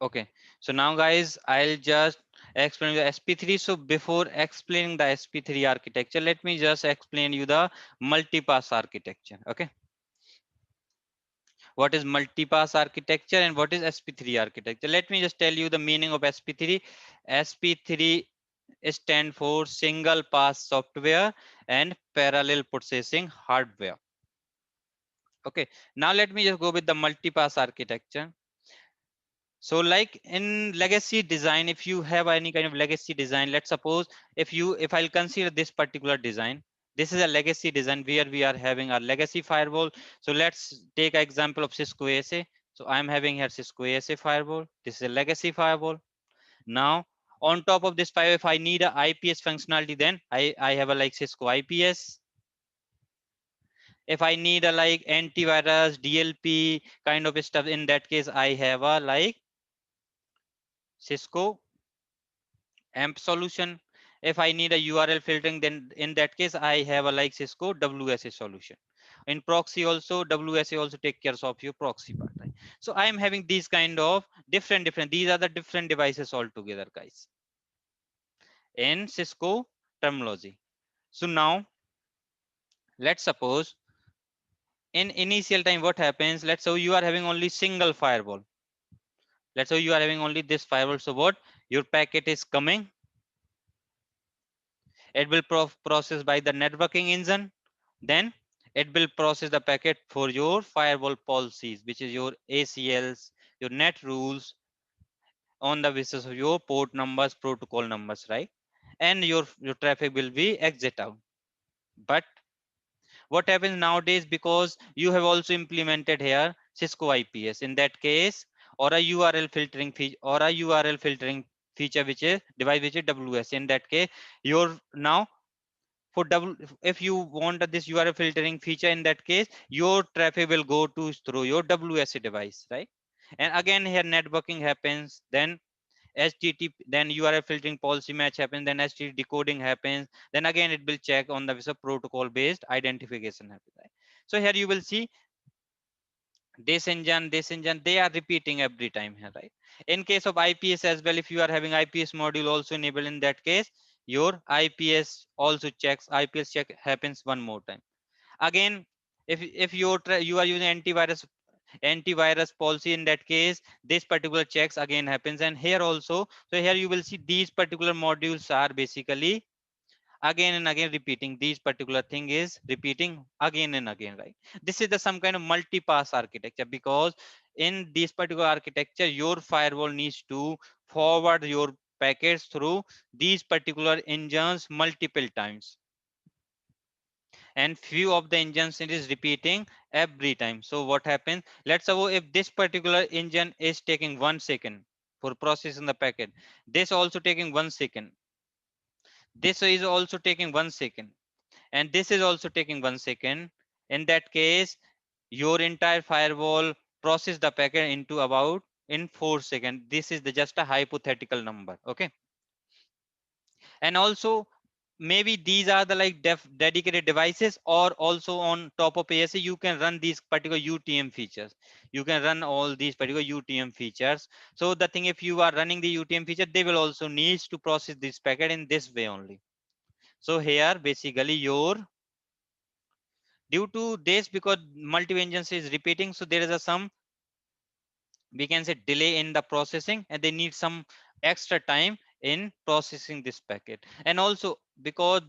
Okay, so now guys, I'll just explain the SP3. So before explaining the SP3 architecture, let me just explain you the multipass architecture. Okay, what is multipass architecture and what is SP3 architecture? Let me just tell you the meaning of SP3. SP3 stand for single pass software and parallel processing hardware. Okay, now let me just go with the multipass architecture. So like in legacy design, if you have any kind of legacy design, let's suppose if I'll consider this particular design, this is a legacy design where we are having our legacy firewall. So let's take an example of Cisco ASA. So I'm having here Cisco ASA firewall. This is a legacy firewall. Now on top of this firewall, if I need a IPS functionality, then I have a like Cisco IPS. If I need a like antivirus, DLP kind of stuff, in that case I have a like Cisco AMP solution. If I need a URL filtering, then in that case I have a like Cisco WSA solution. In proxy also, WSA also take care of your proxy part, right? So I am having these kind of different, these are the different devices altogether, guys, in Cisco terminology. So now let's suppose in initial time what happens, let's say you are having only single firewall. Let's say you are having only this firewall. So what, your packet is coming, it will process by the networking engine, then it will process the packet for your firewall policies, which is your ACLs, your net rules, on the basis of your port numbers, protocol numbers, right? And your traffic will be exit out. But what happens nowadays, because you have also implemented here Cisco IPS, in that case, or a URL filtering feature, feature which is device which is WS, in that case your now for double, if you want this URL filtering feature, in that case your traffic will go to through your WSA device, right? And again here networking happens, then HTTP, then URL filtering policy match happens, then HTTP decoding happens, then again it will check on the visa protocol based identification happens, right? So here you will see this engine they are repeating every time here, right? In case of IPS as well, if you are having IPS module also enabled, in that case your IPS also checks, IPS check happens one more time. Again, if you are using antivirus policy, in that case this particular checks again happens, and here also. So here you will see these particular modules are basically again and again repeating, these particular thing is repeating again and again, right? This is the some kind of multi-pass architecture, because in this particular architecture your firewall needs to forward your packets through these particular engines multiple times, and few of the engines it is repeating every time. So what happens, let's suppose if this particular engine is taking 1 second for processing the packet, this also taking 1 second, this is also taking 1 second, and this is also taking 1 second. In that case your entire firewall process the packet into about in 4 seconds. This is the just a hypothetical number, okay? And also maybe these are the like dedicated devices, or also on top of ASA you can run these particular UTM features, you can run all these particular UTM features. So the thing, if you are running the UTM feature, they will also needs to process this packet in this way only. So here basically your, due to this, because multi engines is repeating, so there is a some, we can say, delay in the processing, and they need some extra time in processing this packet. And also because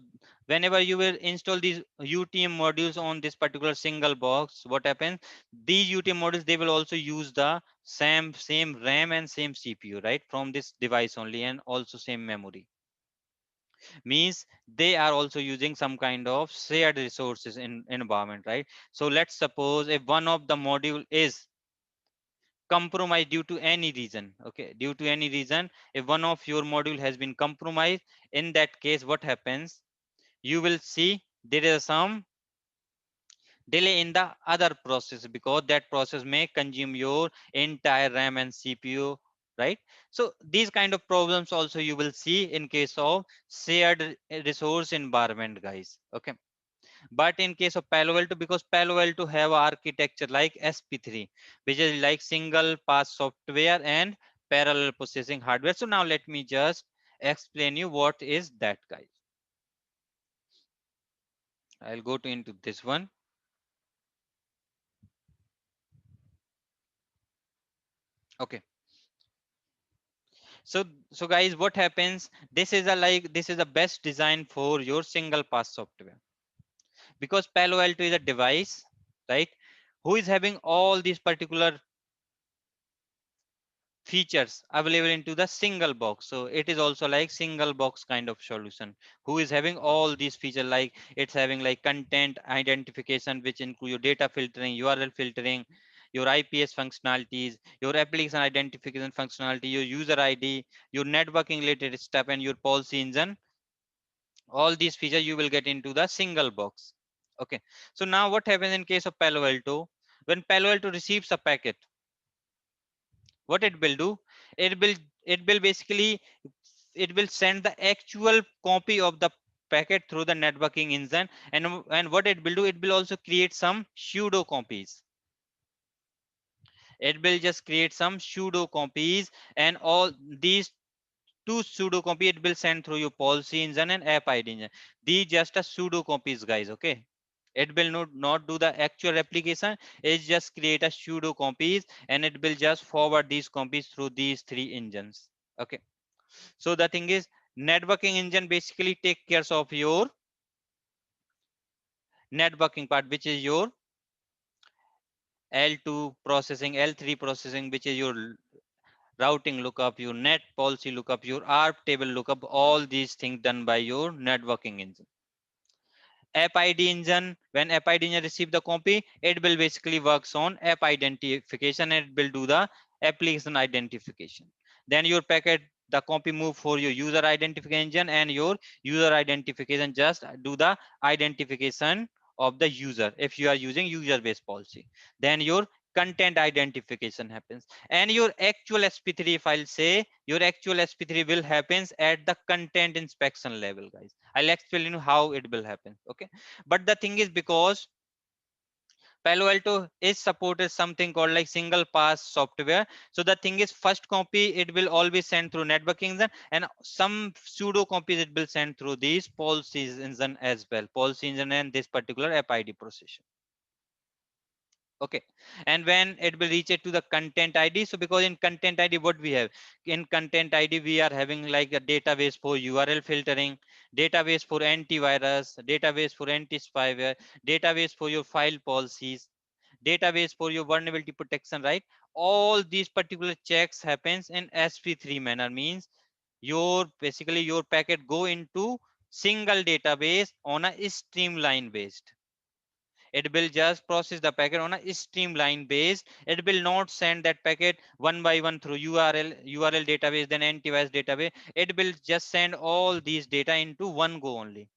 whenever you will install these UTM modules on this particular single box, what happens, these UTM modules they will also use the same RAM and same CPU, right, from this device only, and also same memory. Means they are also using some kind of shared resources in environment, right? So let's suppose if one of the module is compromised due to any reason, okay, due to any reason, if one of your module has been compromised, in that case what happens, you will see there is some delay in the other process, because that process may consume your entire RAM and CPU, right? So these kind of problems also you will see in case of shared resource environment, guys, okay? But in case of Palo Alto, because Palo Alto have architecture like SP3, which is like single pass software and parallel processing hardware. So now let me just explain you what is that, guys. I'll go to into this one. Okay. So so guys, what happens? This is a like this is the best design for your single pass software, because Palo Alto is a device, right? Who is having all these particular features available into the single box. So it is also like single box kind of solution, who is having all these features, like it's having like content identification, which include your data filtering, URL filtering, your IPS functionalities, your application identification functionality, your user ID, your networking related stuff, and your policy engine. All these features you will get into the single box. Okay. So now what happens in case of Palo Alto? When Palo Alto receives a packet, what it will do, it will it will basically it will send the actual copy of the packet through the networking engine, and what it will do, it will also create some pseudo copies. It will just create some pseudo copies, and all these two pseudo copy it will send through your policy engine and app ID engine. These just a pseudo copies, guys. Okay. It will not do the actual replication. It just create a pseudo copies, and it will just forward these copies through these three engines. Okay. So the thing is, networking engine basically take care of your networking part, which is your L2 processing, L3 processing, which is your routing lookup, your net policy lookup, your ARP table lookup, all these things done by your networking engine. App ID engine, when app ID engine receive the copy, it will basically works on app identification, and it will do the application identification. Then your packet, the copy move for your user identification engine, and your user identification just do the identification of the user if you are using user based policy. Then your content identification happens, and your actual sp3 file, say your actual sp3 will happens at the content inspection level, guys. I'll explain you how it will happen. Okay. But the thing is, because Palo Alto is supported something called like single pass software, so the thing is, first copy it will always send through networking engine, and some pseudo copies it will send through these policies engine as well, policy engine and this particular app ID procession. Okay. And when it will reach it to the content ID, so because in content ID what we have, in content ID we are having like a database for URL filtering, database for antivirus, database for anti spyware, database for your file policies, database for your vulnerability protection, right? All these particular checks happens in sp3 manner, means your basically your packet go into single database on a streamline based. It will just process the packet on a streamline base. It will not send that packet one by one through url database, then antivirus database. It will just send all these data into one go only,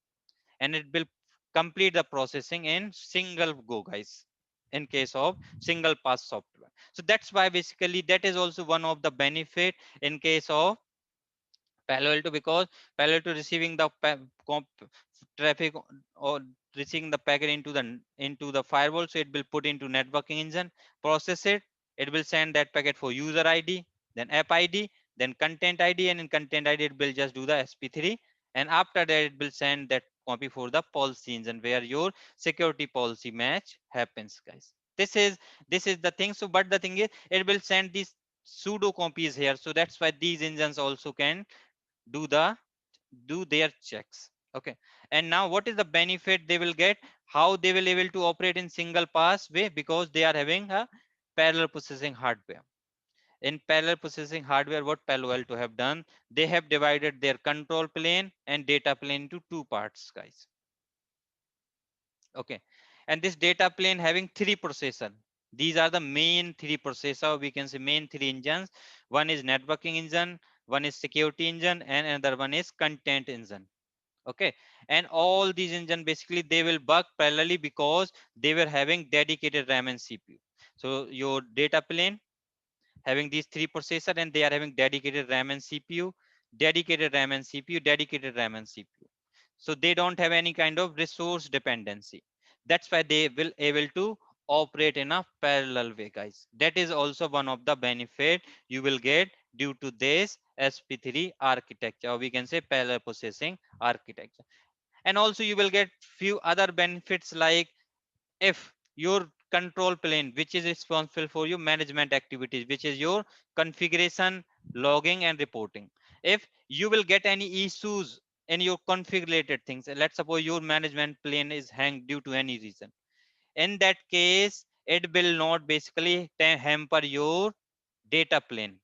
and it will complete the processing in single go, guys, in case of single pass software. So that's why basically that is also one of the benefit in case of Palo Alto, because Palo Alto receiving the traffic or receiving the packet into the firewall, so it will put into networking engine, process it. It will send that packet for user ID, then app ID, then content ID, and in content ID it will just do the sp3, and after that it will send that copy for the policy engine where your security policy match happens, guys. This is the thing. So, but the thing is, it will send these pseudo copies here, so that's why these engines also can do their checks. Okay. And now what is the benefit they will get, how they will able to operate in single pass way, because they are having a parallel processing hardware. In parallel processing hardware, what Palo Alto have done, they have divided their control plane and data plane into two parts, guys. Okay. And this data plane having three processor. These are the main three processor, we can say main three engines. One is networking engine, one is security engine, and another one is content engine. Okay. And all these engine basically they will work parallelly, because they were having dedicated RAM and CPU. So your data plane having these three processor, and they are having dedicated RAM and CPU, dedicated RAM and CPU, dedicated RAM and CPU. So they don't have any kind of resource dependency. That's why they will able to operate in a parallel way, guys. That is also one of the benefit you will get due to this SP3 architecture, or we can say parallel processing architecture. And also you will get few other benefits, like if your control plane which is responsible for your management activities, which is your configuration, logging and reporting, if you will get any issues in your configurated things, let's suppose your management plane is hanged due to any reason, in that case it will not basically hamper your data plane.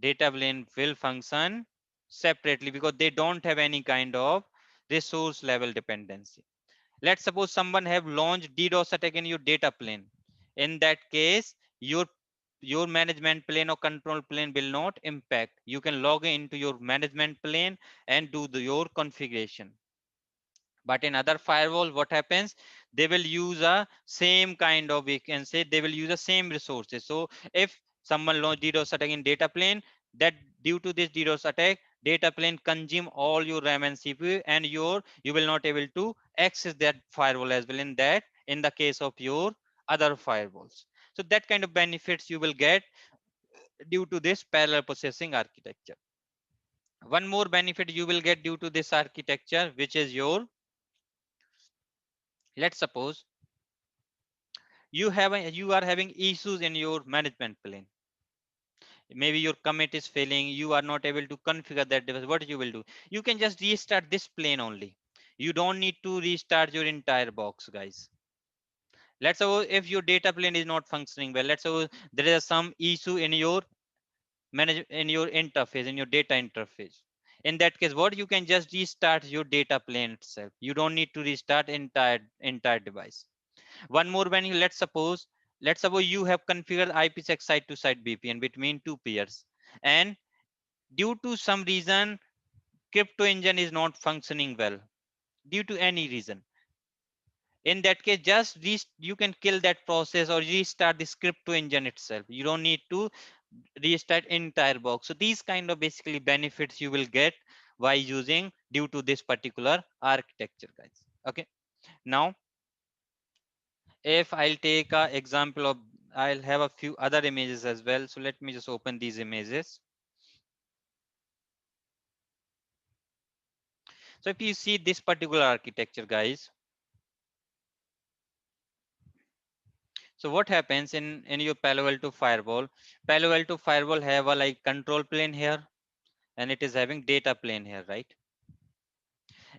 Data plane will function separately because they don't have any kind of resource level dependency. Let's suppose someone have launched DDoS attack in your data plane. In that case, your management plane or control plane will not impact. You can log into your management plane and do your configuration. But in other firewall, what happens? They will use a same kind of, we can say they will use the same resources. So if someone launch DDoS attack in data plane, that due to this DDoS attack, data plane consume all your RAM and CPU, and you will not able to access that firewall as well in that, in the case of your other firewalls. So that kind of benefits you will get due to this parallel processing architecture. One more benefit you will get due to this architecture, which is your, let's suppose you are having issues in your management plane. Maybe your commit is failing, you are not able to configure that device. What you will do, you can just restart this plane only. You don't need to restart your entire box, guys. Let's suppose if your data plane is not functioning well, let's suppose there is some issue in your manage in your interface, in your data interface. In that case, what you can just restart your data plane itself. You don't need to restart entire device. One more, when you, let's suppose you have configured IPsec side to side VPN between two peers, and due to some reason crypto engine is not functioning well, due to any reason. In that case, just you can kill that process or restart the crypto engine itself. You don't need to restart entire box. So these kind of basically benefits you will get by using due to this particular architecture, guys. Okay, now if I'll take a example of, I'll have a few other images as well. So let me just open these images. So if you see this particular architecture, guys, so what happens in your Palo Alto firewall? Palo Alto firewall have a like control plane here, and it is having data plane here, right?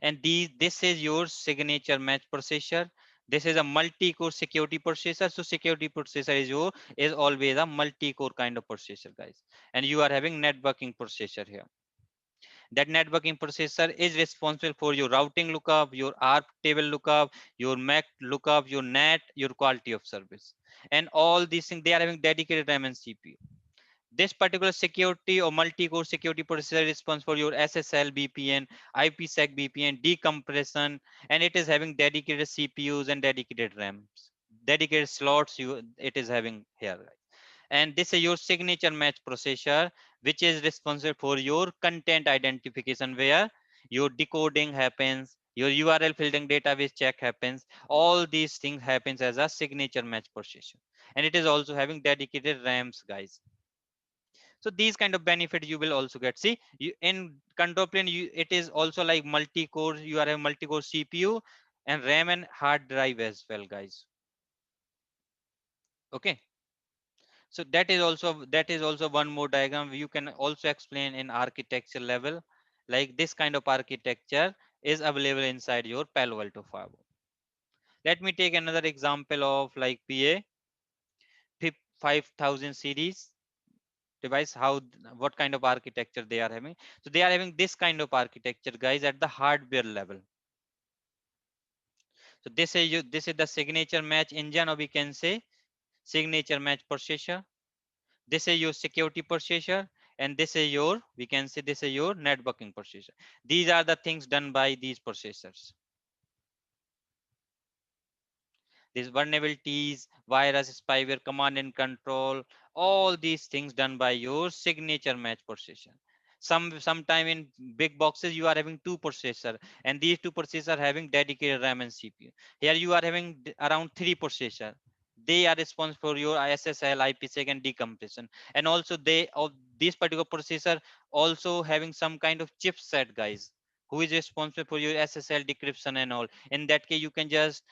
And this is your signature match processor. This is a multi-core security processor. So security processor is always a multi-core kind of processor, guys. And you are having networking processor here. That networking processor is responsible for your routing lookup, your ARP table lookup, your MAC lookup, your NAT, your quality of service. And all these things, they are having dedicated RAM and CPU. This particular security or multi-core security processor is responsible for your SSL VPN, IPsec VPN, decompression, and it is having dedicated CPUs and dedicated RAMs. Dedicated slots it is having here. And this is your signature match processor, which is responsible for your content identification, where your decoding happens, your URL filtering, database check happens. All these things happens as a signature match processor, and it is also having dedicated RAMs, guys. So these kind of benefit you will also get. See, you in control plane, it is also like multi-core. You are a multi-core CPU and RAM and hard drive as well, guys. Okay. So that is also one more diagram you can also explain in architecture level. Like this kind of architecture is available inside your Palo Alto firewall. Let me take another example of like PA 5000 series device. What kind of architecture they are having? So they are having this kind of architecture, guys, at the hardware level. So this is the signature match engine, or we can say signature match processor. This is your security processor, and this is your, we can say this is your networking processor. These are the things done by these processors. These vulnerabilities, virus, spyware, command and control, all these things done by your signature match processor. Sometime in big boxes you are having two processor, and these two processors are having dedicated RAM and CPU. Here you are having around three processor. They are responsible for your ssl ipsec and decompression. And also they of this particular processor also having some kind of chipset, guys, who is responsible for your ssl decryption and all. In that case, you can just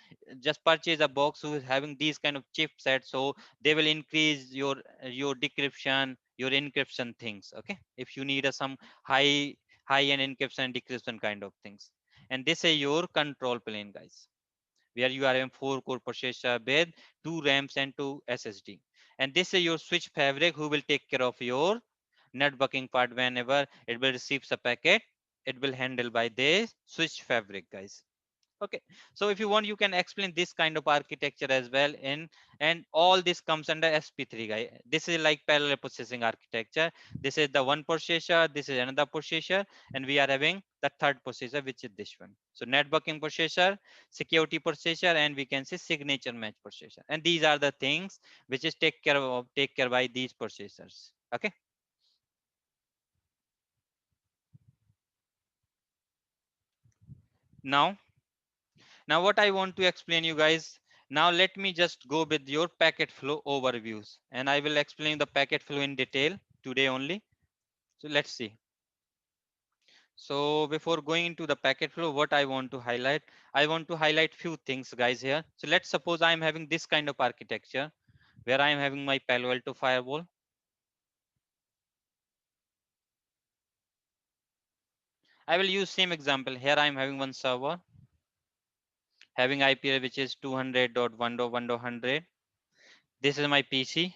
purchase a box who is having these kind of chipsets, so they will increase your decryption, your encryption things. Okay, if you need a some high end encryption and decryption kind of things. And this is your control plane, guys, where you are having 4 core processor with 2 RAMs and 2 SSD. And this is your switch fabric who will take care of your networking part. Whenever it will receive a packet, it will handle by this switch fabric, guys. Okay, so if you want, you can explain this kind of architecture as well in. And all this comes under sp3, guy. This is like parallel processing architecture. This is the one processor, this is another processor, and we are having the third processor, which is this one. So networking processor, security processor, and we can say signature match processor. And these are the things which is take care by these processors. Okay, now what I want to explain you guys, now let me just go with your packet flow overviews, and I will explain the packet flow in detail today only. So let's see. So before going into the packet flow, what I want to highlight few things, guys, here. So let's suppose I am having this kind of architecture where I am having my Palo Alto firewall. I will use same example. Here I am having one server having IP which is 200.1.1.100. This is my PC.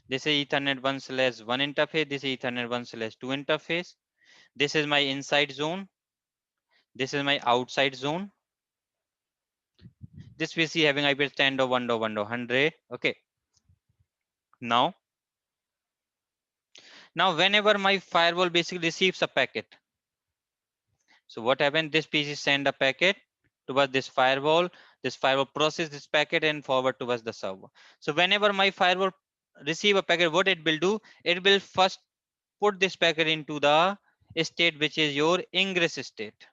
This is Ethernet 1/1 interface. This is Ethernet 1/2 interface. This is my inside zone. This is my outside zone. This PC having IP 10.1.1.100. Okay. Now, whenever my firewall basically receives a packet, so what happened? This PC send a packet towards this firewall. This firewall process this packet and forward towards the server. So whenever my firewall receive a packet, what it will do? It will first put this packet into the state which is your ingress state.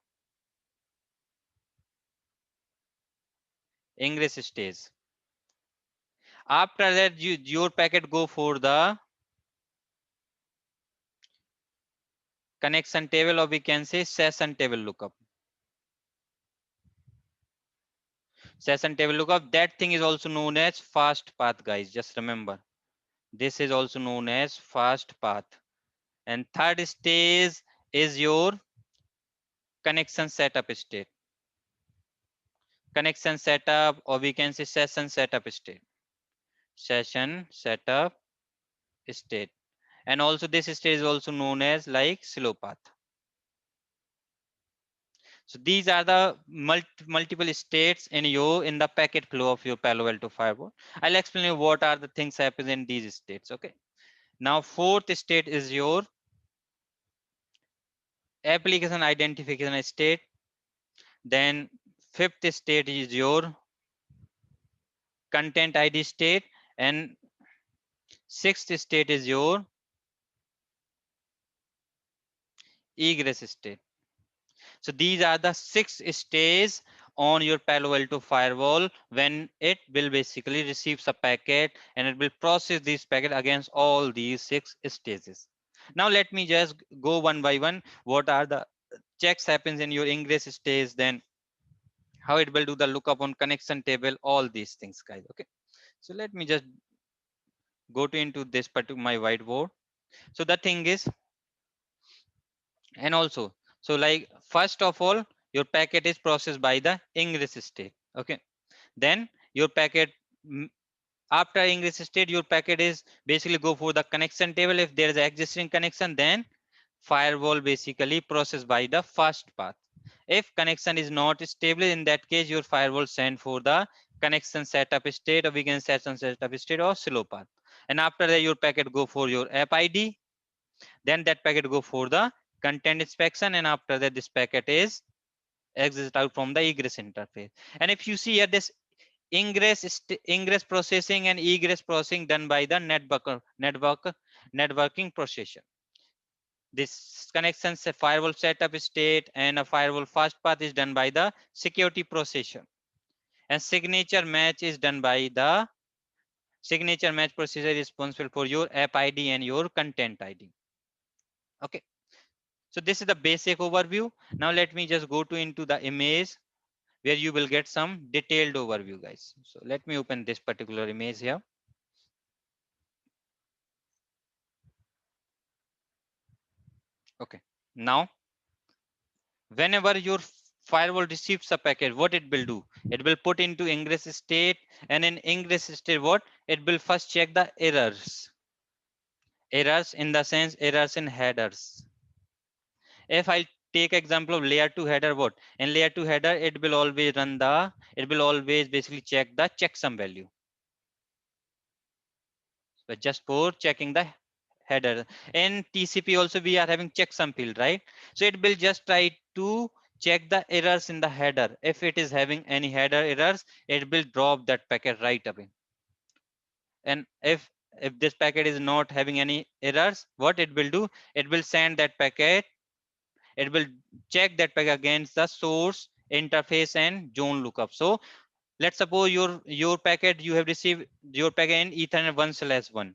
Ingress stage. After that, your packet go for the connection table, or we can say session table lookup. Session table lookup, that thing is also known as fast path, guys. Just remember, this is also known as fast path. And third stage is your connection setup state. Connection setup, or we can say session setup state. Session setup state. And also this state is also known as like slow path. So these are the multiple states in the packet flow of your Palo Alto firewall. I'll explain you what are the things happen in these states. Okay. Now fourth state is your application identification state. Then fifth state is your content ID state, and sixth state is your egress state. So these are the 6 stages on your Palo Alto firewall when it will basically receives a packet, and it will process this packet against all these 6 stages. Now let me just go one by one. What are the checks happens in your ingress stage, then how it will do the lookup on connection table, all these things, guys. Okay. So let me just go to into this particular my whiteboard. So the thing is, and also, so like first of all, your packet is processed by the ingress state. Okay. Then your packet, after ingress state, your packet is basically go for the connection table. If there is an existing connection, then firewall basically processed by the first path. If connection is not stable, in that case your firewall send for the connection setup state, or we can session setup state, or slow path. And after that, your packet go for your app ID. Then that packet go for the content inspection, and after that this packet is exit out from the egress interface. And if you see here, this ingress processing and egress processing done by the networking processor. This connection firewall setup state and a firewall fast path is done by the security processor. And signature match is done by the signature match procedure responsible for your app ID and your content ID. Okay. So this is the basic overview. Now let me just go to into the image where you will get some detailed overview, guys. So let me open this particular image here. Okay. Now, whenever your firewall receives a packet, what it will do? It will put into ingress state, and in ingress state, what? It will first check the errors. Errors in the sense errors in headers. If I take example of layer 2 header, what? In layer 2 header, it will always basically check the checksum value. So just for checking the header. In TCP also we are having checksum field, right? So it will just try to check the errors in the header. If it is having any header errors, it will drop that packet right away. And if this packet is not having any errors, what it will do? It will send that packet. It will check that packet against the source, interface, and zone lookup. So let's suppose your packet, you have received your packet in Ethernet 1/1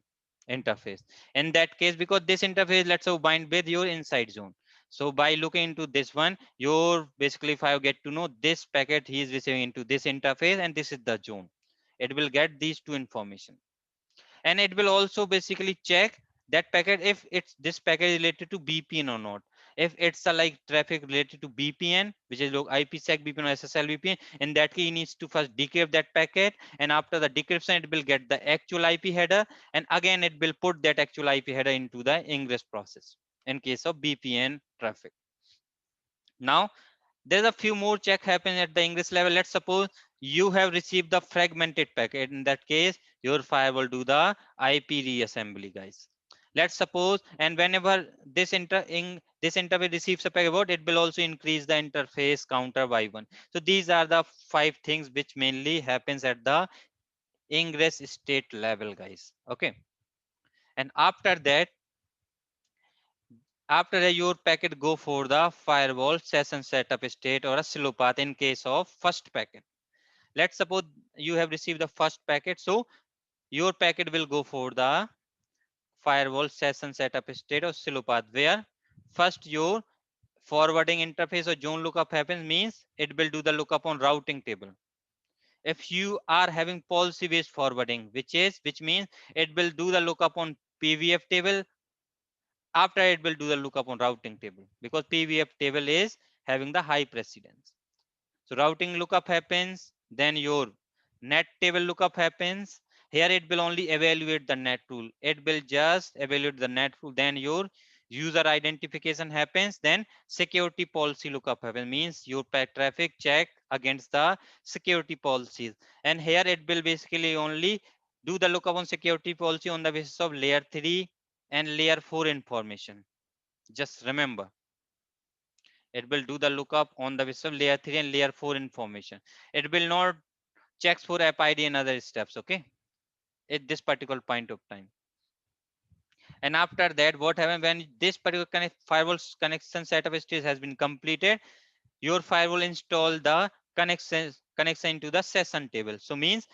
interface. In that case, because this interface, let's say, bind with your inside zone. So by looking into this one, your basically if I get to know this packet he is receiving into this interface and this is the zone, it will get these two information. And it will also basically check that packet if it's this packet is related to BPN or not. If it's a like traffic related to BPN, which is like IPsec BPN or SSL BPN, in that case, it needs to first decrypt that packet, and after the decryption, it will get the actual IP header, and again it will put that actual IP header into the ingress process in case of BPN traffic. Now there's a few more check happen at the ingress level. Let's suppose you have received the fragmented packet. In that case, your firewall do the IP reassembly, guys. Let's suppose, and whenever this interface receives a packet, what it will also increase the interface counter by one. So these are the 5 things which mainly happens at the ingress state level, guys. Okay, and after that, your packet go for the firewall session setup state or a slow path in case of first packet. Let's suppose you have received the first packet. So your packet will go for the firewall session setup state or slow path, where first your forwarding interface or zone lookup happens, means it will do the lookup on routing table. If you are having policy based forwarding, which means it will do the lookup on PVF table. After it will do the lookup on routing table, because PVF table is having the high precedence. So routing lookup happens, then your net table lookup happens. Here it will only evaluate the net rule. It will just evaluate the net rule. Then your user identification happens. Then security policy lookup happens. Means your traffic check against the security policies. And here it will basically only do the lookup on security policy on the basis of layer 3 and layer 4 information. Just remember, it will do the lookup on the basis of layer 3 and layer 4 information. It will not checks for app ID and other steps, okay, at this particular point of time. And after that, what happens when this particular firewall connection setup stage has been completed, your firewall install the connection to the session table. So means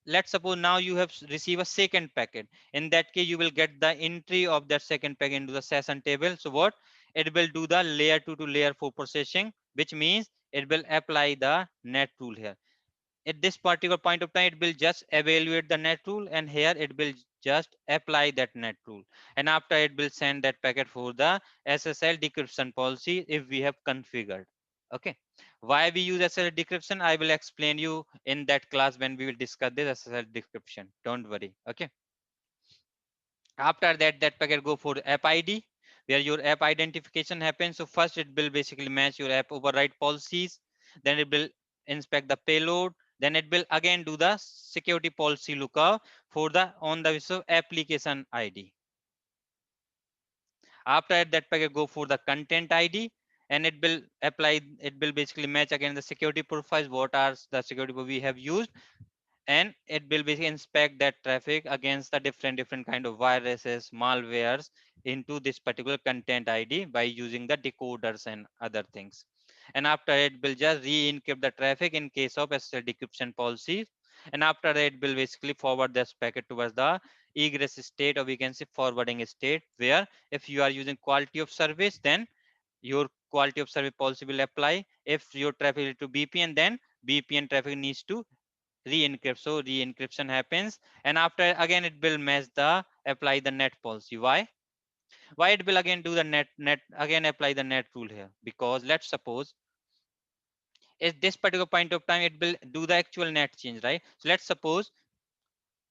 let's suppose now you have received a second packet. In that case, you will get the entry of that second packet into the session table. So what it will do, the layer 2 to layer 4 processing, which means it will apply the net rule here. At this particular point of time, it will just evaluate the net rule, and here it will just apply that net rule. And after, it will send that packet for the SSL decryption policy if we have configured. Okay, why we use SSL decryption, I will explain you in that class when we will discuss this SSL decryption. Don't worry. Okay, after that, that packet go for app ID, where your app identification happens. So first it will basically match your app override policies, then it will inspect the payload, then it will again do the security policy lookup for the on the basis of application ID. After that packet go for the content ID, and it will basically match again the security profiles, what are the security we have used, and it will basically inspect that traffic against the different kind of viruses, malwares into this particular content ID by using the decoders and other things. and after it will just re-encrypt the traffic in case of SSL decryption policies, and after that it will basically forward this packet towards the egress state, or we can say forwarding state, where if you are using quality of service, then your quality of service policy will apply. If your traffic is to VPN, then VPN traffic needs to re-encrypt. So re-encryption happens, and after again it will match the apply the net policy. Why it will again do the net again apply the net rule here? Because let's suppose at this particular point of time it will do the actual net change, right? So let's suppose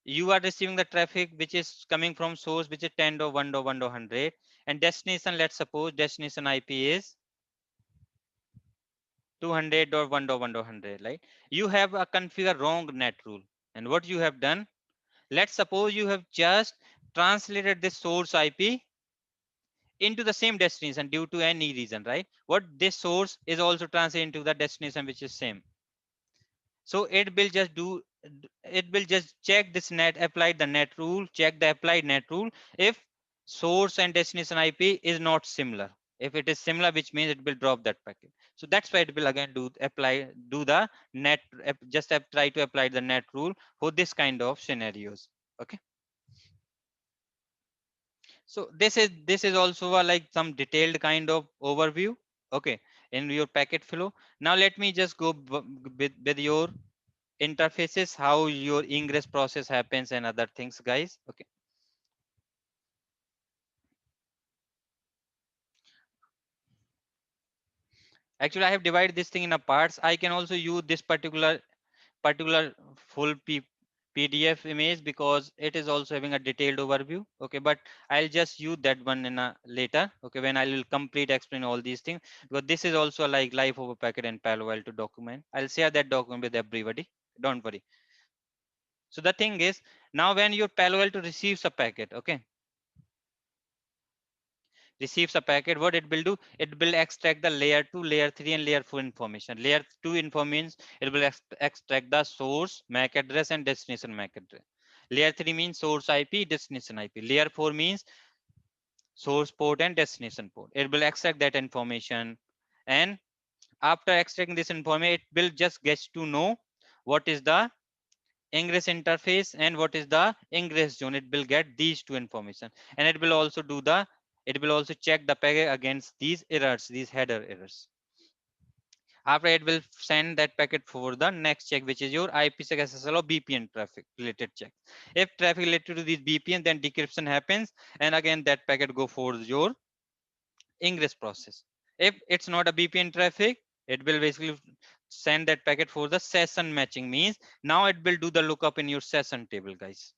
you are receiving the traffic which is coming from source which is 10.1.1.100, and destination, let's suppose destination IP is 200.1.1.100, right? You have a configure wrong net rule, and what you have done, let's suppose you have just translated this source IP into the same destination due to any reason, right? What this source is also translated into the destination which is same. So it will just check this net, apply the net rule, check the applied net rule. If source and destination IP is not similar, if it is similar, which means it will drop that packet. So that's why it will again do the net, try to apply the net rule for this kind of scenarios. Okay. So this is also a like some detailed kind of overview, okay, in your packet flow. Now let me just go with your interfaces, how your ingress process happens and other things, guys. Okay. Actually, I have divided this thing in a parts. I can also use this particular full PDF image because it is also having a detailed overview. Okay, but I'll just use that one in a later. Okay, when I will complete explain all these things, because this is also like life of a packet and Palo Alto document. I'll share that document with everybody. Don't worry. So the thing is, now when your Palo Alto receives a packet, okay, receives a packet, what it will do, it will extract the layer 2, layer 3 and layer 4 information. Layer 2 info means it will extract the source MAC address and destination MAC address. Layer 3 means source IP, destination IP. Layer 4 means source port and destination port. It will extract that information, and after extracting this information, it will just get to know what is the ingress interface and what is the ingress zone. It will get these two information, and it will also check the packet against these errors, these header errors. After it will send that packet for the next check, which is your IPsec SSL or BPN traffic related check. If traffic related to this BPN, then decryption happens, and again that packet go for your ingress process. If it's not a BPN traffic, it will basically send that packet for the session matching, means now it will do the lookup in your session table, guys.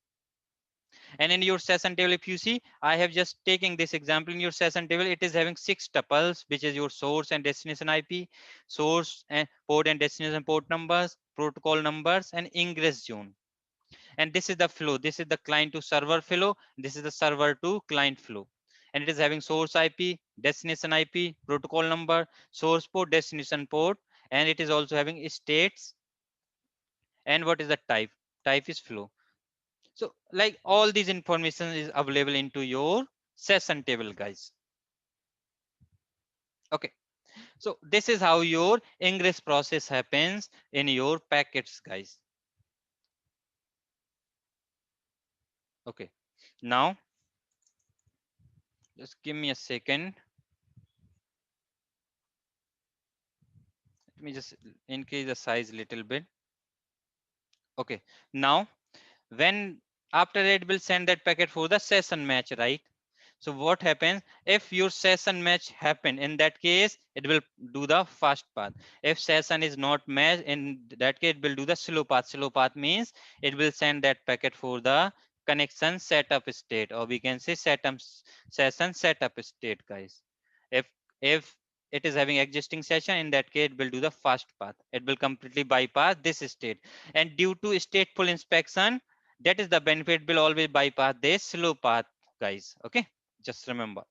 And in your session table, if you see, I have just taking this example. In your session table, it is having 6 tuples, which is your source and destination IP, source and port and destination port numbers, protocol numbers, and ingress zone. And this is the flow. This is the client to server flow. This is the server to client flow. And it is having source IP, destination IP, protocol number, source port, destination port, and it is also having states. And what is the type? Type is flow. So like all these information is available into your session table, guys. Okay. So this is how your ingress process happens in your packets, guys. Okay. Now just give me a second. Let me just increase the size a little bit. Okay. Now when after it will send that packet for the session match, right? So what happens if your session match happen? In that case, it will do the fast path. If session is not matched, in that case, it will do the slow path. Slow path means it will send that packet for the connection setup state, or we can say session setup state, guys. If if it is having existing session, in that case, it will do the fast path. It will completely bypass this state. And due to stateful inspection, that is the benefit, will always bypass this slow path, guys. Okay, just remember.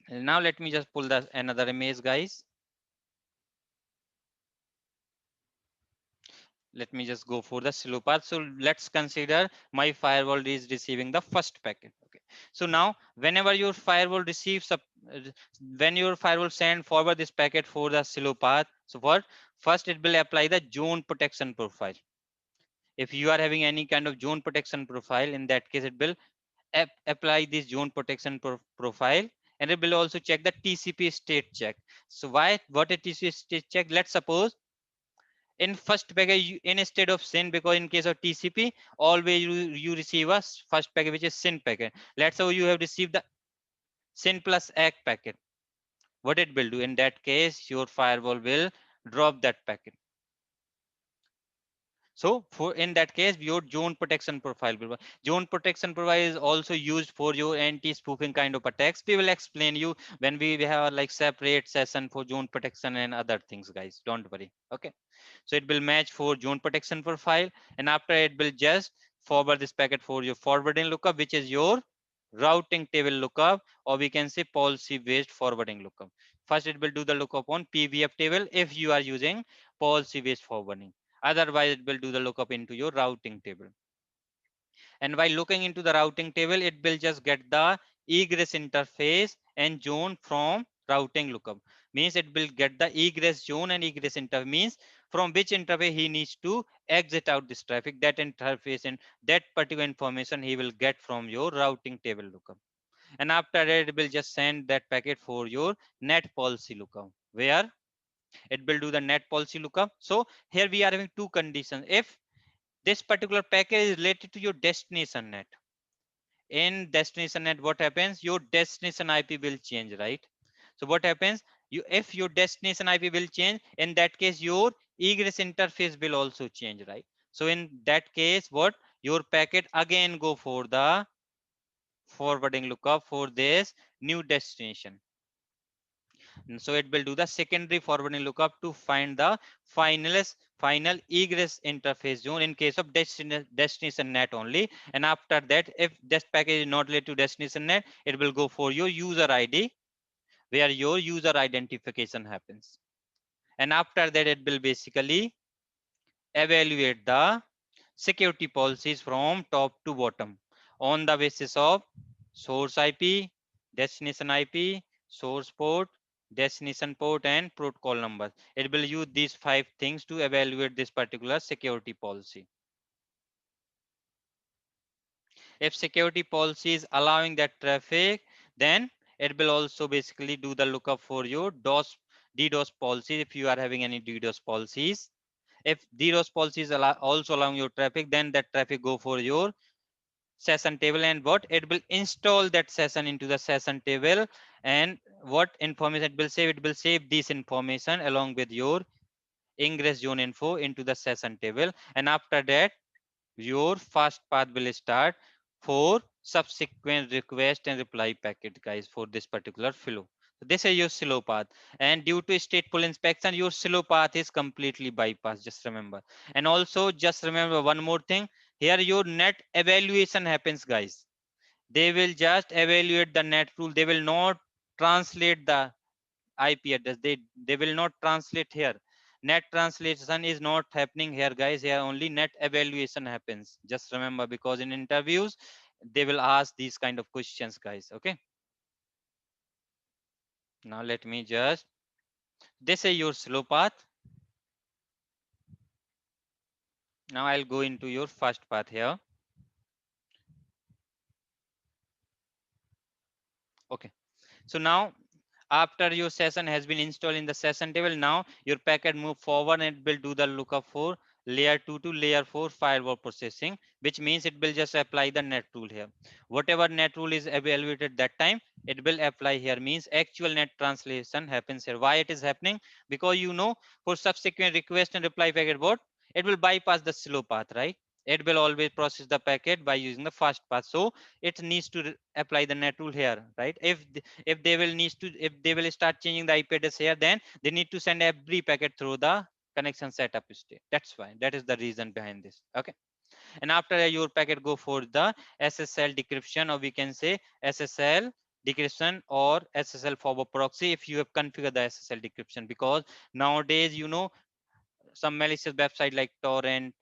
And now let me just pull the another image, guys. Let me just go for the slow path. So let's consider my firewall is receiving the first packet. Okay, So now whenever your firewall receives a when your firewall send forward this packet for the slow path, so what, first it will apply the zone protection profile. If you are having any kind of zone protection profile, in that case it will apply this zone protection profile, and it will also check the TCP state check. So why, what a TCP state check? Let's suppose in first packet instead of SYN, because in case of TCP always you receive a first packet which is SYN packet. Let's say you have received the SYN plus ACK packet. What it will do in that case, your firewall will drop that packet. So for in that case, your zone protection profile will work. Zone protection profile is also used for your anti-spoofing kind of attacks. We will explain you when we have like separate session for zone protection and other things, guys. Don't worry. Okay. So it will match for zone protection profile, and after it will just forward this packet for your forwarding lookup, which is your routing table lookup, or we can say policy based forwarding lookup. First, it will do the lookup on PVF table if you are using policy based forwarding. Otherwise, it will do the lookup into your routing table. And while looking into the routing table, it will just get the egress interface and zone from routing lookup. Means it will get the egress zone and egress interface, means from which interface he needs to exit out this traffic. That interface and that particular information he will get from your routing table lookup. And after that, it will just send that packet for your net policy lookup, where it will do the net policy lookup. So here we are having two conditions. If this particular packet is related to your destination net, in destination net, what happens, your destination IP will change, right? So what happens, you, if your destination IP will change, in that case your egress interface will also change, right? So in that case, what, your packet again go for the forwarding lookup for this new destination. And so it will do the secondary forwarding lookup to find the final egress interface zone in case of destination net only. And after that, if this package is not related to destination net, it will go for your user ID, where your user identification happens. And after that, it will basically evaluate the security policies from top to bottom on the basis of source IP, destination IP, source port, destination port, and protocol number. It will use these 5 things to evaluate this particular security policy. If security policy is allowing that traffic, then it will also basically do the lookup for your DDoS policy if you are having any DDoS policies. If DDoS policy is also allowing your traffic, then that traffic go for your session table, and what, it will install that session into the session table. And what information it will save, it will save this information along with your ingress zone info into the session table. And after that, your fast path will start for subsequent request and reply packet, guys, for this particular flow. So this is your slow path, and due to stateful inspection, your slow path is completely bypassed, just remember. And also just remember one more thing, here your net evaluation happens, guys. They will just evaluate the net rule, they will not translate the IP address. They will not translate here. Net translation is not happening here, guys. Here only net evaluation happens. Just remember, because in interviews they will ask these kind of questions, guys. Okay. Now let me just, this is your slow path. Now I'll go into your first path here. Okay. So now after your session has been installed in the session table, now your packet move forward and it will do the lookup for layer 2 to layer 4 firewall processing, which means it will just apply the net rule here. Whatever net rule is evaluated that time, it will apply here, means actual net translation happens here. Why it is happening? Because you know, for subsequent request and reply packet, what, it will bypass the slow path, right? It will always process the packet by using the fast path. So it needs to apply the net rule here, right? If they will need to, if they will start changing the IP address here, then they need to send every packet through the connection setup state. That's why, that is the reason behind this. Okay. And after that, your packet go for the SSL decryption, or we can say SSL decryption or SSL forward proxy if you have configured the SSL decryption. Because nowadays, you know, some malicious website like torrent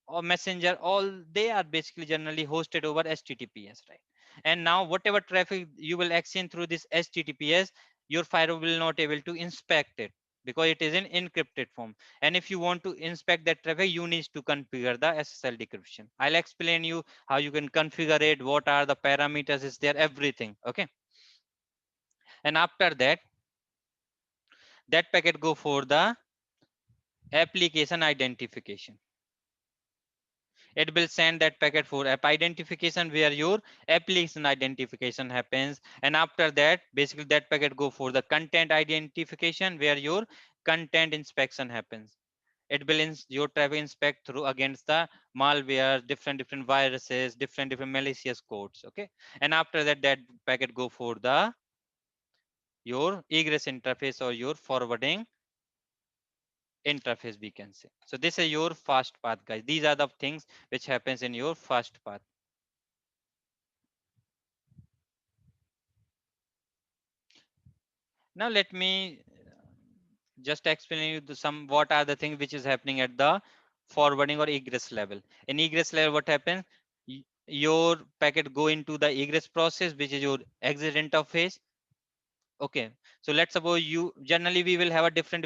or messenger, all they are basically generally hosted over HTTPS, right? And now whatever traffic you will exchange through this HTTPS, your firewall will not able to inspect it because it is in encrypted form. And if you want to inspect that traffic, you need to configure the SSL decryption. I'll explain you how you can configure it, what are the parameters is there, everything. Okay. And after that, that packet go for the application identification. It will send that packet for app identification where your application identification happens. And after that, basically that packet go for the content identification where your content inspection happens. It will your traffic inspect through against the malware, different viruses, different malicious codes. Okay. And after that, that packet go for the your egress interface or your forwarding interface, we can say. So this is your fast path, guys. These are the things which happens in your fast path. Now let me just explain you some what are the things which is happening at the forwarding or egress level. In egress level, what happens? Your packet go into the egress process, which is your exit interface. Okay, so let's suppose you generally we will have a different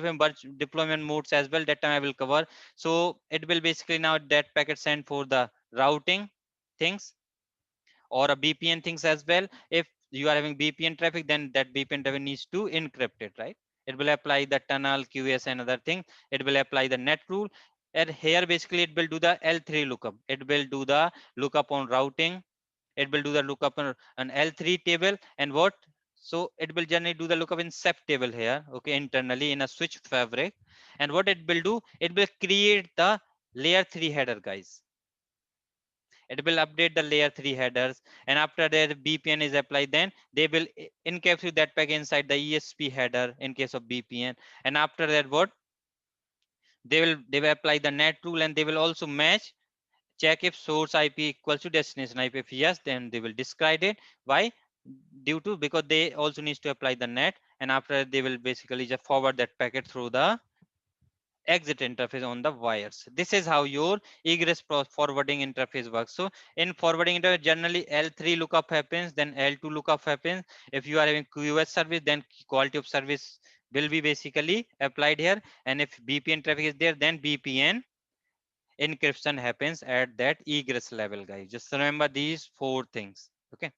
deployment modes as well. That time I will cover. So it will basically now that packet sent for the routing things or a VPN things as well. If you are having VPN traffic, then that VPN traffic needs to encrypt it, right? It will apply the tunnel, QS, and other thing. It will apply the net rule. And here basically it will do the L3 lookup. It will do the lookup on routing. It will do the lookup on an L3 table and what? So it will generally do the lookup in SEP table here, okay, internally in a switch fabric. And what it will do? It will create the layer 3 header, guys. It will update the layer 3 headers, and after that VPN is applied, then they will encapsulate that packet inside the ESP header in case of VPN. And after that, what they will apply the net rule, and they will also match, check if source IP equals to destination IP. If yes, then they will discard it. Why? Due to because they also needs to apply the net, and after that, they will basically just forward that packet through the exit interface on the wires. This is how your egress forwarding interface works. So in forwarding interface, generally L3 lookup happens, then L2 lookup happens. If you are having QoS service, then quality of service will be basically applied here. And if VPN traffic is there, then VPN encryption happens at that egress level, guys. Just remember these four things. Okay.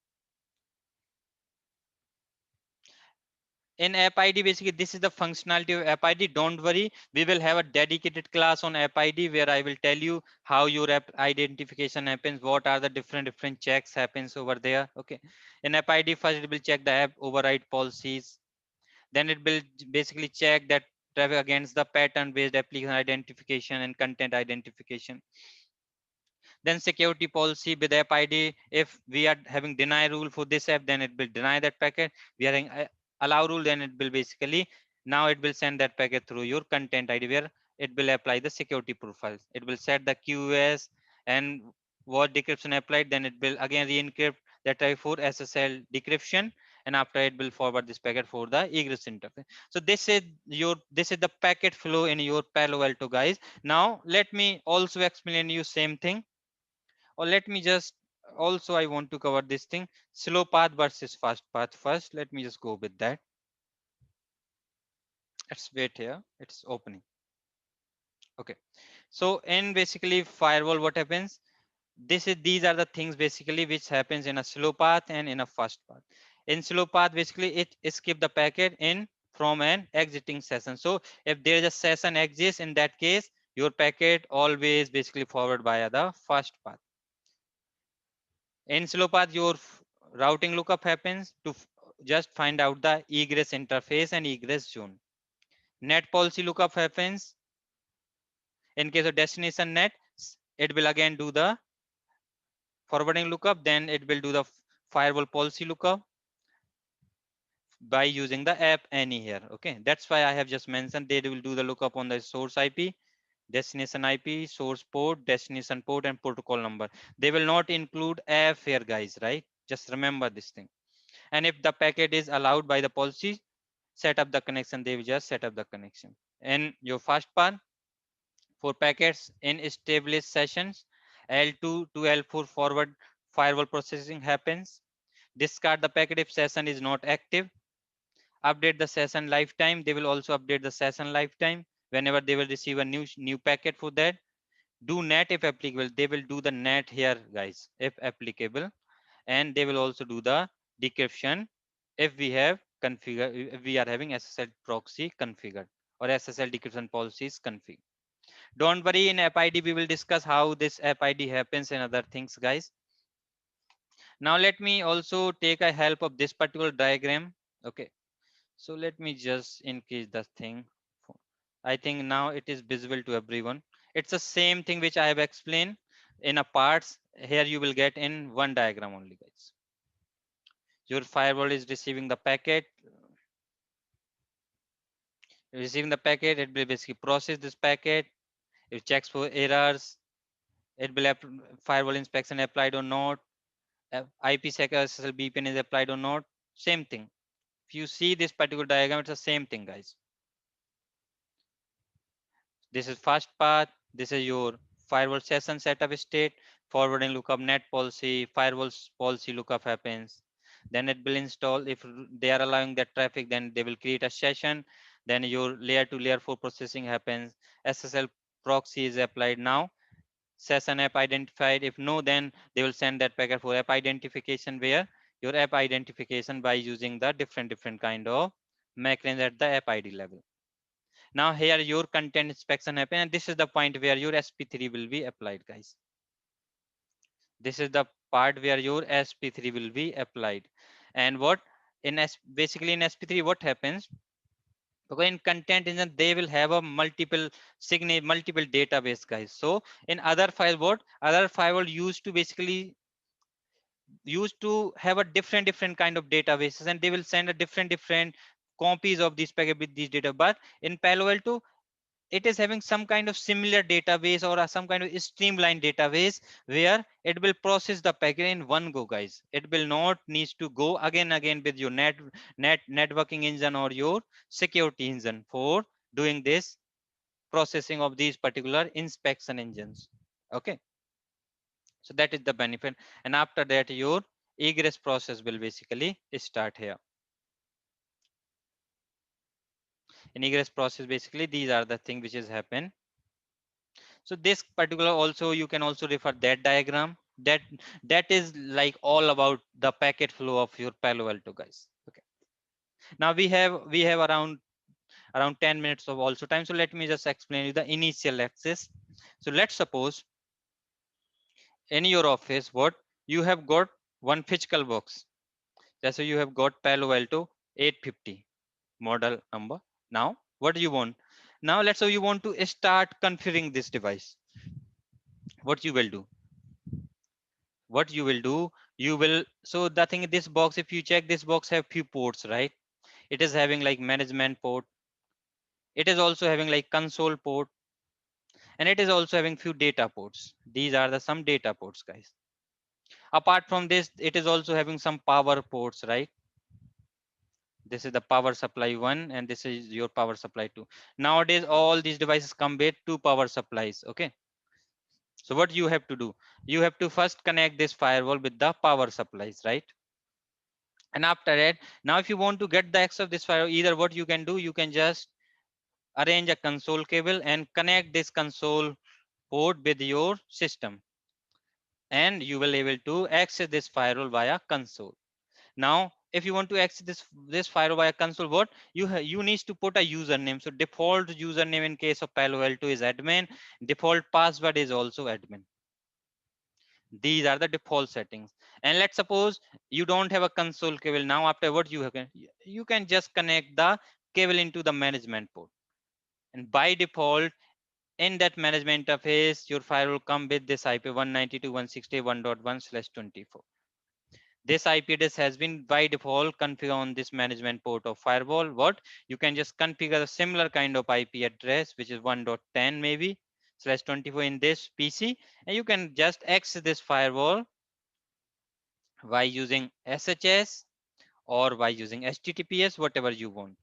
In app id, basically this is the functionality of app id. Don't worry, we will have a dedicated class on app id where I will tell you how your app identification happens, what are the different checks happens over there. Okay. In app id, first it will check the app override policies, then it will basically check that traffic against the pattern based application identification and content identification. Then security policy with app id, if we are having deny rule for this app, then it will deny that packet. We are having allow rule, then it will basically now it will send that packet through your content id where it will apply the security profiles. It will set the QoS and what decryption applied, then it will again re-encrypt that type for SSL decryption, and after it will forward this packet for the egress interface. So this is the packet flow in your Palo Alto, guys. Now let me also explain you same thing, or let me just also I want to cover this thing, slow path versus fast path. First let me just go with that. Let's wait here, it's opening. Okay, so in basically firewall, what happens, these are the things basically which happens in a slow path and in a fast path. In slow path, basically it skip the packet in from an exiting session. So if there is a session exists, in that case your packet always basically forward via the fast path. In slow path, your routing lookup happens to just find out the egress interface and egress zone. Net policy lookup happens in case of destination net. It will again do the forwarding lookup. Then it will do the firewall policy lookup by using the app any here. Okay, that's why I have just mentioned they will do the lookup on the source IP, destination IP, source port, destination port, and protocol number. They will not include app here, guys. Right? Just remember this thing. And if the packet is allowed by the policy, set up the connection, they will just set up the connection. And your first part for packets in established sessions, L2 to L4 forward firewall processing happens. Discard the packet if session is not active. Update the session lifetime. They will also update the session lifetime whenever they will receive a new packet for that. Do net if applicable. They will do the net here, guys, if applicable, and they will also do the decryption if we have configured, if we are having SSL proxy configured or SSL decryption policies configured. Don't worry, in app ID we will discuss how this app ID happens and other things, guys. Now let me also take a help of this particular diagram. Okay, so let me just increase the thing. I think now it is visible to everyone. It's the same thing which I have explained in a parts. Here you will get in one diagram only, guys. Your firewall is receiving the packet. Receiving the packet, it will basically process this packet. It checks for errors. It will firewall inspection applied or not. IPsec SSL VPN is applied or not. Same thing. If you see this particular diagram, it's the same thing, guys. This is first path. This is your firewall session setup state. Forwarding lookup net policy. Firewall's policy lookup happens. Then it will install. If they are allowing that traffic, then they will create a session. Then your layer 2 layer 4 processing happens. SSL proxy is applied now. Session app identified. If no, then they will send that packet for app identification, where your app identification by using the different kind of mechanism at the app ID level. Now here your content inspection happen, and this is the point where your SP3 will be applied, guys. This is the part where your SP3 will be applied. And what in basically in SP3 what happens? Because in content engine they will have a multiple database, guys. So in other firewall used to basically used to have a different kind of databases, and they will send a different copies of these packet with these data. But in Palo Alto, it is having some kind of similar database or some kind of streamlined database where it will process the packet in one go, guys. It will not needs to go again with your networking engine or your security engine for doing this processing of these particular inspection engines. Okay, so that is the benefit. And after that your egress process will basically start here. In egress process, basically these are the things which has happened. So this particular also you can also refer that diagram. That is like all about the packet flow of your Palo Alto, guys. Okay, now we have around 10 minutes of also time, so let me just explain you the initial access. So let's suppose in your office what you have got one physical box. That's so you have got Palo Alto 850 model number. Now what do you want? Now let's say you want to start configuring this device. What you will do? What you will do, you will, so the thing in this box, if you check, this box have few ports, right? It is having like management port, it is also having like console port, and it is also having few data ports. These are the some data ports, guys. Apart from this, it is also having some power ports, right? This is the power supply one, and this is your power supply two. Nowadays all these devices come with two power supplies. Okay, so what you have to do, you have to first connect this firewall with the power supplies, right? And after that, now if you want to get the access of this file, either what you can do, you can just arrange a console cable and connect this console port with your system, and you will able to access this firewall via console. Now if you want to access this firewall via console, what you need to put a username. So default username in case of Palo Alto is admin, default password is also admin. These are the default settings. And let's suppose you don't have a console cable. Now after what you can just connect the cable into the management port, and by default in that management interface your firewall come with this IP 192.168.1.1/24. This IP address has been by default configured on this management port of firewall. What you can just configure a similar kind of IP address, which is 1.10 maybe /24 in this PC, and you can just access this firewall by using SHS or by using HTTPS, whatever you want.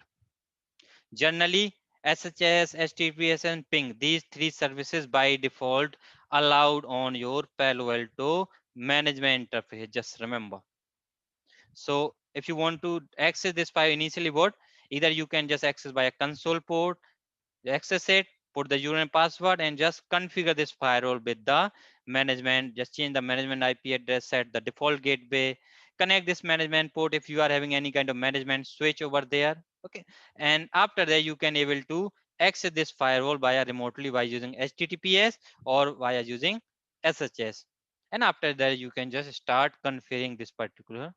Generally, SHS, HTTPS, and ping, these three services by default allowed on your Palo Alto management interface. Just remember. So if you want to access this file initially, what, either you can just access by a console port, access it, put the username password, and just configure this firewall with the management. Just change the management IP address, set the default gateway, connect this management port if you are having any kind of management switch over there. Okay, and after that you can able to access this firewall via remotely by using HTTPS or via using SSH. And after that you can just start configuring this particular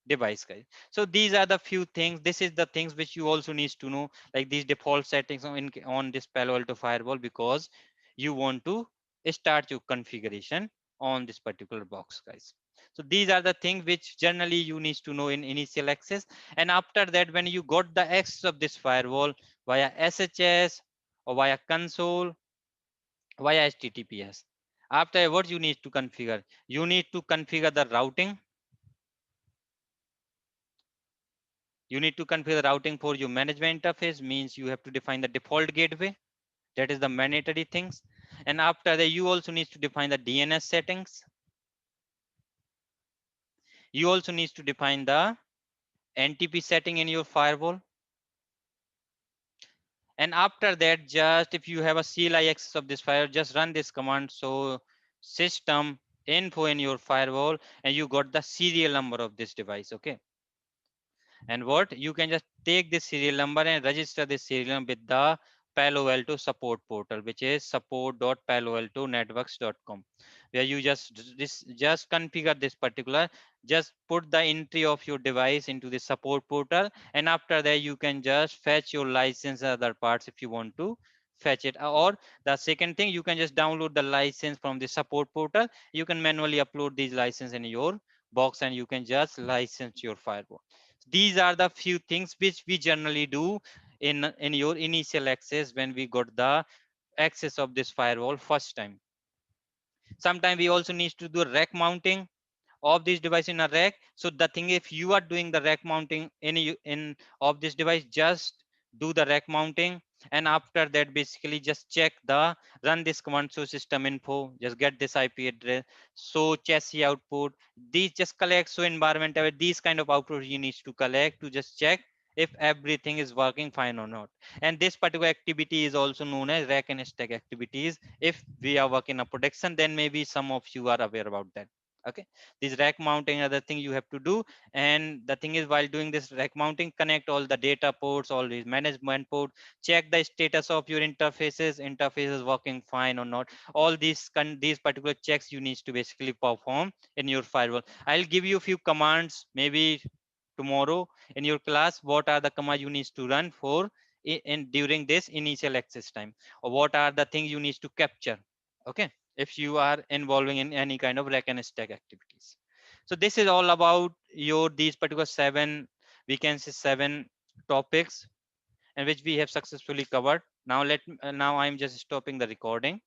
device, guys. So these are the few things, this is the things which you also needs to know, like these default settings on this Palo Alto firewall, because you want to start your configuration on this particular box, guys. So these are the things which generally you need to know in initial access. And after that, when you got the access of this firewall via SSH or via console, via HTTPS, after what you need to configure, you need to configure the routing. You need to configure the routing for your management interface, means you have to define the default gateway. That is the mandatory things. And after that, you also need to define the DNS settings. You also need to define the NTP setting in your firewall. And after that, just if you have a CLI access of this firewall, just run this command. So system info in your firewall, and you got the serial number of this device. Okay. And what you can just take this serial number and register this serial number with the Palo Alto support portal, which is support.paloaltonetworks.com, where you just configure this particular, just put the entry of your device into the support portal, and after that you can just fetch your license and other parts if you want to fetch it. Or the second thing, you can just download the license from the support portal. You can manually upload these license in your box, and you can just license your firewall. These are the few things which we generally do in your initial access when we got the access of this firewall first time. Sometimes we also need to do rack mounting of this device in a rack. So the thing, if you are doing the rack mounting in of this device, just do the rack mounting, and after that basically just check the run this command, so system info, just get this IP address, so chassis output, these just collect, so environment, these kind of output you need to collect to just check if everything is working fine or not. And this particular activity is also known as rack and stack activities. If we are working a production, then maybe some of you are aware about that. Okay, this rack mounting other thing you have to do. And the thing is, while doing this rack mounting, connect all the data ports, all these management port, check the status of your interfaces working fine or not. All these particular checks you need to basically perform in your firewall. I'll give you a few commands maybe tomorrow in your class, what are the commands you need to run for in during this initial access time, or what are the things you need to capture. Okay, if you are involving in any kind of rack and stack activities. So this is all about your these particular seven, we can say seven topics, and which we have successfully covered. Now now I'm just stopping the recording.